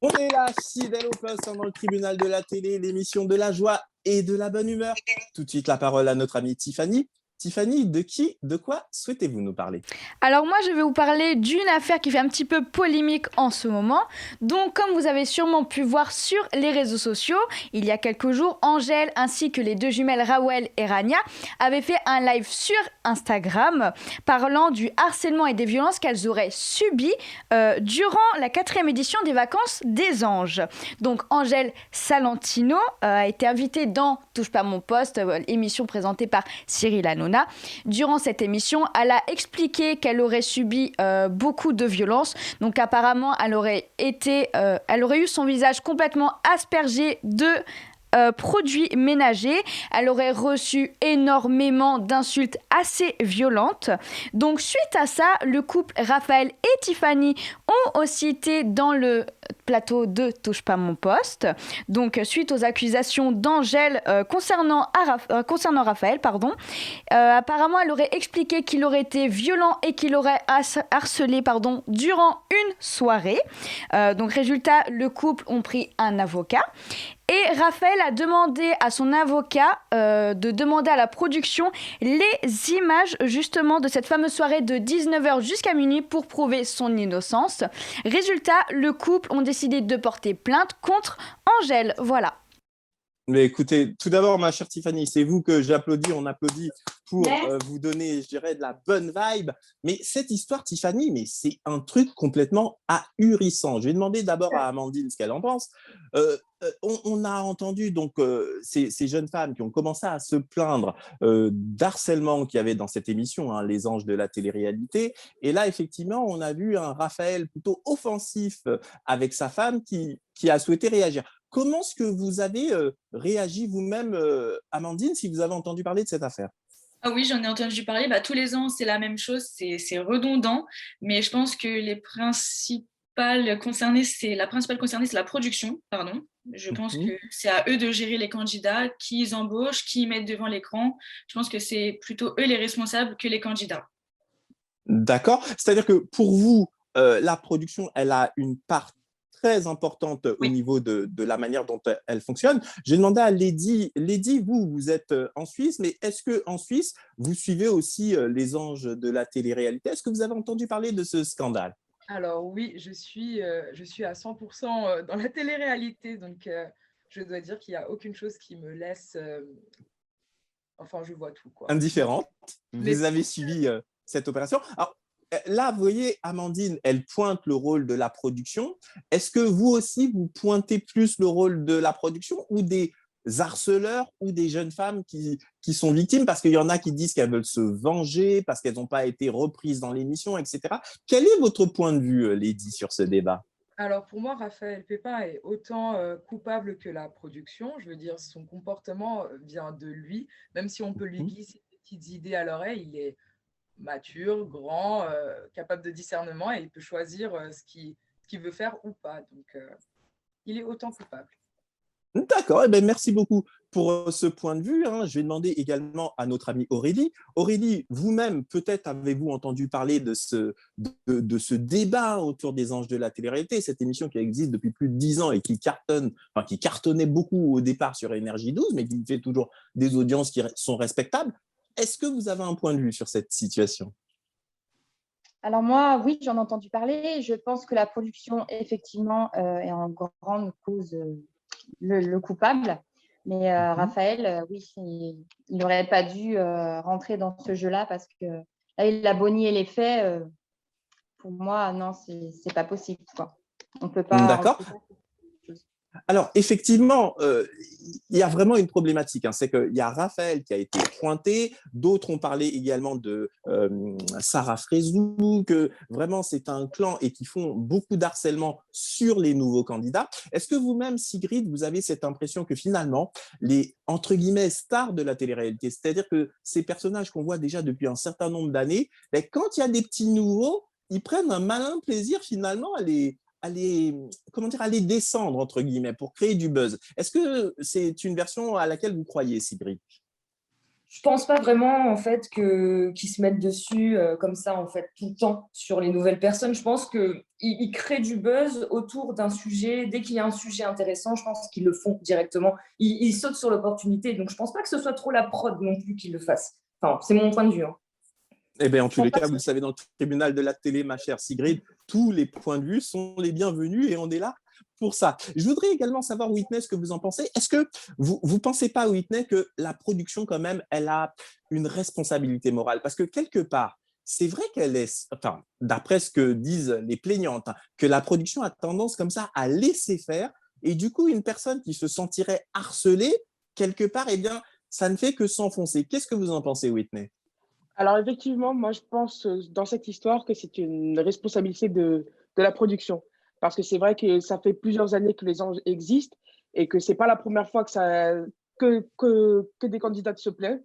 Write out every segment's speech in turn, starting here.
On est là, fidèle au poste, dans le tribunal de la télé, l'émission de la joie et de la bonne humeur. Tout de suite, la parole à notre amie Tiffany. Tiffany, de quoi souhaitez-vous nous parler? Alors moi, je vais vous parler d'une affaire qui fait un petit peu polémique en ce moment. Donc, comme vous avez sûrement pu voir sur les réseaux sociaux, il y a quelques jours, Angèle ainsi que les deux jumelles Rawel et Rania avaient fait un live sur Instagram parlant du harcèlement et des violences qu'elles auraient subies durant la 4e édition des vacances des anges. Donc, Angèle Salentino a été invitée dans Touche pas mon poste, émission présentée par Cyril Hanouna. Durant cette émission, elle a expliqué qu'elle aurait subi beaucoup de violences. Donc apparemment, elle aurait eu son visage complètement aspergé de produits ménagers. Elle aurait reçu énormément d'insultes assez violentes. Donc suite à ça, le couple Raphaël et Tiffany ont aussi été dans le plateau de Touche pas mon poste. Donc suite aux accusations d'Angèle concernant Raphaël, apparemment elle aurait expliqué qu'il aurait été violent et qu'il aurait harcelé durant une soirée. Donc résultat, le couple ont pris un avocat. Et Raphaël a demandé à son avocat de demander à la production les images justement de cette fameuse soirée de 19h jusqu'à minuit pour prouver son innocence. Résultat, le couple ont décidé de porter plainte contre Angèle. Voilà. Mais écoutez, tout d'abord, ma chère Tiffany, c'est vous que j'applaudis, on applaudit pour vous donner, je dirais, de la bonne vibe. Mais cette histoire, Tiffany, mais c'est un truc complètement ahurissant. Je vais demander d'abord à Amandine ce qu'elle en pense. On a entendu donc ces jeunes femmes qui ont commencé à se plaindre d'harcèlement qu'il y avait dans cette émission, hein, Les Anges de la télé-réalité. Et là, effectivement, on a vu un Raphaël plutôt offensif avec sa femme qui a souhaité réagir. Comment est-ce que vous avez réagi vous-même, Amandine, si vous avez entendu parler de cette affaire? Ah oui, j'en ai entendu parler. Tous les ans, c'est la même chose, c'est redondant, mais je pense que la principale concernée, c'est la production, pardon. Je pense que c'est à eux de gérer les candidats, qui ils embauchent, qui ils mettent devant l'écran. Je pense que c'est plutôt eux les responsables que les candidats. D'accord. C'est-à-dire que pour vous, la production, elle a une part très importante au Oui. niveau de la manière dont elle fonctionne. J'ai demandé à Lady. Lady, vous êtes en Suisse, mais est-ce qu'en Suisse, vous suivez aussi les anges de la télé-réalité? Est-ce que vous avez entendu parler de ce scandale? Alors oui, je suis à 100% dans la télé-réalité, donc je dois dire qu'il n'y a aucune chose qui me laisse... Enfin, je vois tout, quoi. Indifférente. Mais Vous avez suivi cette opération. Alors, là, vous voyez, Amandine, elle pointe le rôle de la production. Est-ce que vous aussi, vous pointez plus le rôle de la production ou des harceleurs ou des jeunes femmes qui sont victimes? Parce qu'il y en a qui disent qu'elles veulent se venger, parce qu'elles n'ont pas été reprises dans l'émission, etc. Quel est votre point de vue, Lady, sur ce débat? Alors pour moi, Raphaël Pépin est autant coupable que la production. Je veux dire, son comportement vient de lui, même si on peut lui glisser des petites idées à l'oreille, il est mature, grand, capable de discernement et il peut choisir ce qu'il veut faire ou pas. Donc, il est autant coupable. D'accord, eh ben, merci beaucoup pour ce point de vue, hein. Je vais demander également à notre amie Aurélie. Aurélie, vous-même, peut-être avez-vous entendu parler de ce débat autour des anges de la télé-réalité, cette émission qui existe depuis plus de 10 ans et qui qui cartonnait beaucoup au départ sur Énergie 12, mais qui fait toujours des audiences qui sont respectables. Est-ce que vous avez un point de vue sur cette situation? Alors moi, oui, j'en ai entendu parler. Je pense que la production, effectivement, est en grande cause le coupable. Mais Raphaël, oui, il n'aurait pas dû rentrer dans ce jeu-là parce que là, il a boni les faits. Pour moi, non, c'est pas possible, quoi. On peut pas. D'accord. Alors, effectivement, il y a vraiment une problématique, hein. C'est qu'il y a Raphaël qui a été pointé, d'autres ont parlé également de Sarah Frézou, que vraiment c'est un clan et qui font beaucoup d'harcèlement sur les nouveaux candidats. Est-ce que vous-même, Sigrid, vous avez cette impression que finalement, les, entre guillemets, stars de la télé-réalité, c'est-à-dire que ces personnages qu'on voit déjà depuis un certain nombre d'années, quand il y a des petits nouveaux, ils prennent un malin plaisir finalement à les descendre, entre guillemets, pour créer du buzz. Est-ce que c'est une version à laquelle vous croyez, Sigrid? Je pense pas vraiment en fait qu'ils se mettent dessus comme ça en fait tout le temps sur les nouvelles personnes. Je pense qu'ils créent du buzz autour d'un sujet. Dès qu'il y a un sujet intéressant, je pense qu'ils le font directement. Ils sautent sur l'opportunité. Donc je pense pas que ce soit trop la prod non plus qu'ils le fassent. Enfin, c'est mon point de vue. Hein. Eh bien, en tous les cas, vous le savez, dans le tribunal de la télé, ma chère Sigrid, tous les points de vue sont les bienvenus et on est là pour ça. Je voudrais également savoir, Whitney, ce que vous en pensez. Est-ce que vous ne pensez pas, Whitney, que la production, quand même, elle a une responsabilité morale? Parce que quelque part, c'est vrai qu'elle est, enfin, d'après ce que disent les plaignantes, hein, que la production a tendance comme ça à laisser faire. Et du coup, une personne qui se sentirait harcelée, quelque part, eh bien, ça ne fait que s'enfoncer. Qu'est-ce que vous en pensez, Whitney? Alors effectivement, moi je pense dans cette histoire que c'est une responsabilité de la production. Parce que c'est vrai que ça fait plusieurs années que les anges existent et que c'est pas la première fois que des candidats se plaignent.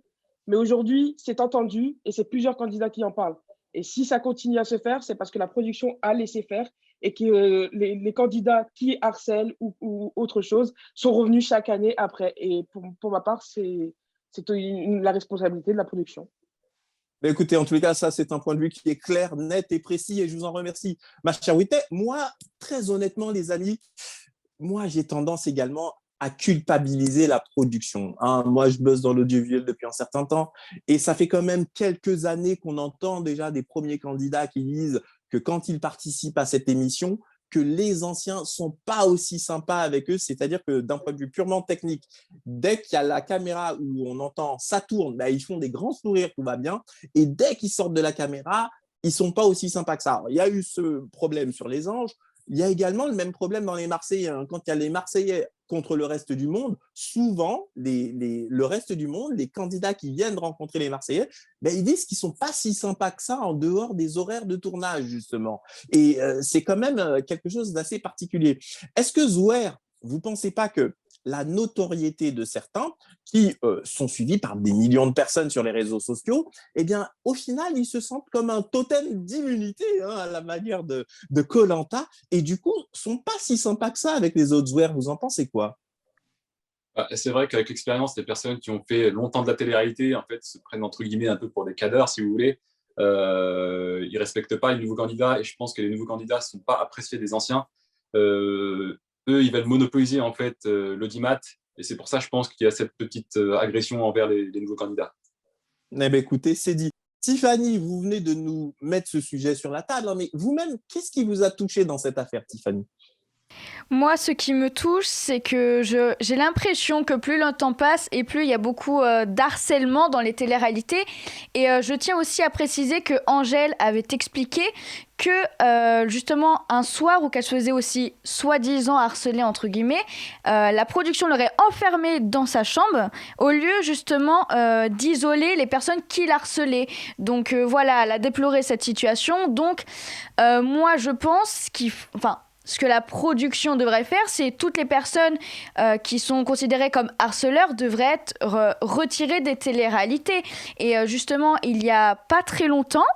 Mais aujourd'hui, c'est entendu et c'est plusieurs candidats qui en parlent. Et si ça continue à se faire, c'est parce que la production a laissé faire et que les candidats qui harcèlent ou autre chose sont revenus chaque année après. Et pour ma part, c'est la responsabilité de la production. Mais écoutez, en tous les cas, ça, c'est un point de vue qui est clair, net et précis et je vous en remercie. Ma chère Whitney, moi, très honnêtement, les amis, moi, j'ai tendance également à culpabiliser la production. Hein. Moi, je bosse dans l'audiovisuel depuis un certain temps et ça fait quand même quelques années qu'on entend déjà des premiers candidats qui disent que quand ils participent à cette émission, que les anciens sont pas aussi sympas avec eux, c'est-à-dire que d'un point de vue purement technique, dès qu'il y a la caméra où on entend ça tourne, bah, ils font des grands sourires, tout va bien, et dès qu'ils sortent de la caméra, ils sont pas aussi sympas que ça. Alors, il y a eu ce problème sur les Anges, il y a également le même problème dans les Marseillais. Hein. Quand il y a les Marseillais contre le reste du monde, souvent, le reste du monde, les candidats qui viennent rencontrer les Marseillais, ben, ils disent qu'ils ne sont pas si sympas que ça en dehors des horaires de tournage, justement. Et c'est quand même quelque chose d'assez particulier. Est-ce que Zouer, vous ne pensez pas que la notoriété de certains qui sont suivis par des millions de personnes sur les réseaux sociaux, eh bien, au final, ils se sentent comme un totem d'immunité, hein, à la manière de Koh-Lanta, et du coup, sont pas si sympas que ça avec les autres joueurs. Vous en pensez quoi? C'est vrai qu'avec l'expérience, les personnes qui ont fait longtemps de la télé-réalité, en fait, se prennent entre guillemets un peu pour des cadres, si vous voulez. Ils ne respectent pas les nouveaux candidats et je pense que les nouveaux candidats ne sont pas appréciés des anciens. Eux, ils veulent monopoliser en fait l'audimat et c'est pour ça, je pense qu'il y a cette petite agression envers les nouveaux candidats. Eh bien, écoutez, c'est dit. Tiffany, vous venez de nous mettre ce sujet sur la table, hein, mais vous-même, qu'est-ce qui vous a touché dans cette affaire, Tiffany? Moi, ce qui me touche, c'est que j'ai l'impression que plus le temps passe et plus il y a beaucoup d'harcèlement dans les téléréalités. Et je tiens aussi à préciser que Angèle avait expliqué que justement un soir où qu'elle se faisait aussi soi-disant harceler entre guillemets, la production l'aurait enfermée dans sa chambre au lieu justement d'isoler les personnes qui l'harcelaient. Donc voilà, elle a déploré cette situation. Donc moi je pense ce que la production devrait faire, c'est toutes les personnes qui sont considérées comme harceleurs devraient être retirées des téléréalités. Et justement, il n'y a pas très longtemps,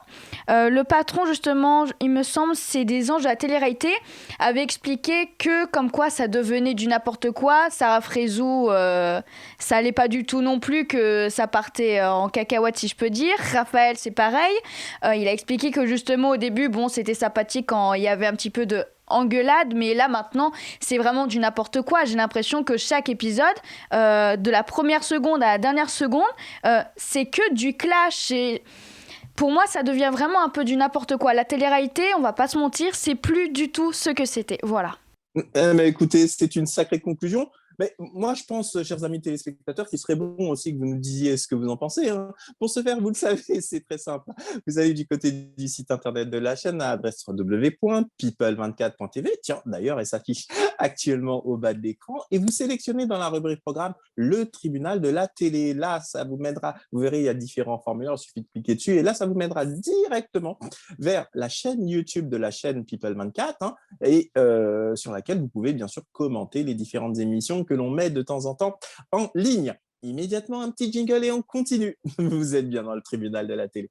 le patron, justement, il me semble, c'est des anges de la télé-réalité, avait expliqué que comme quoi ça devenait du n'importe quoi. Sarah Frézou, ça allait pas du tout non plus, que ça partait en cacahuète si je peux dire. Raphaël, c'est pareil. Il a expliqué que justement au début, bon, c'était sympathique quand il y avait un petit peu de engueulade, mais là maintenant c'est vraiment du n'importe quoi. J'ai l'impression que chaque épisode de la première seconde à la dernière seconde c'est que du clash et pour moi ça devient vraiment un peu du n'importe quoi. La télé-réalité, on va pas se mentir, c'est plus du tout ce que c'était. Voilà. Mais écoutez, c'est une sacrée conclusion. Mais moi, je pense, chers amis téléspectateurs, qu'il serait bon aussi que vous nous disiez ce que vous en pensez. Hein. Pour ce faire, vous le savez, c'est très simple. Vous allez du côté du site internet de la chaîne à l'adresse www.people24.tv. Tiens, d'ailleurs, elle s'affiche actuellement au bas de l'écran. Et vous sélectionnez dans la rubrique programme le tribunal de la télé. Là, ça vous mènera, vous verrez, il y a différents formulaires, il suffit de cliquer dessus. Et là, ça vous mènera directement vers la chaîne YouTube de la chaîne People24, hein, et sur laquelle vous pouvez bien sûr commenter les différentes émissions que l'on met de temps en temps en ligne. Immédiatement, un petit jingle et on continue. Vous êtes bien dans le tribunal de la télé.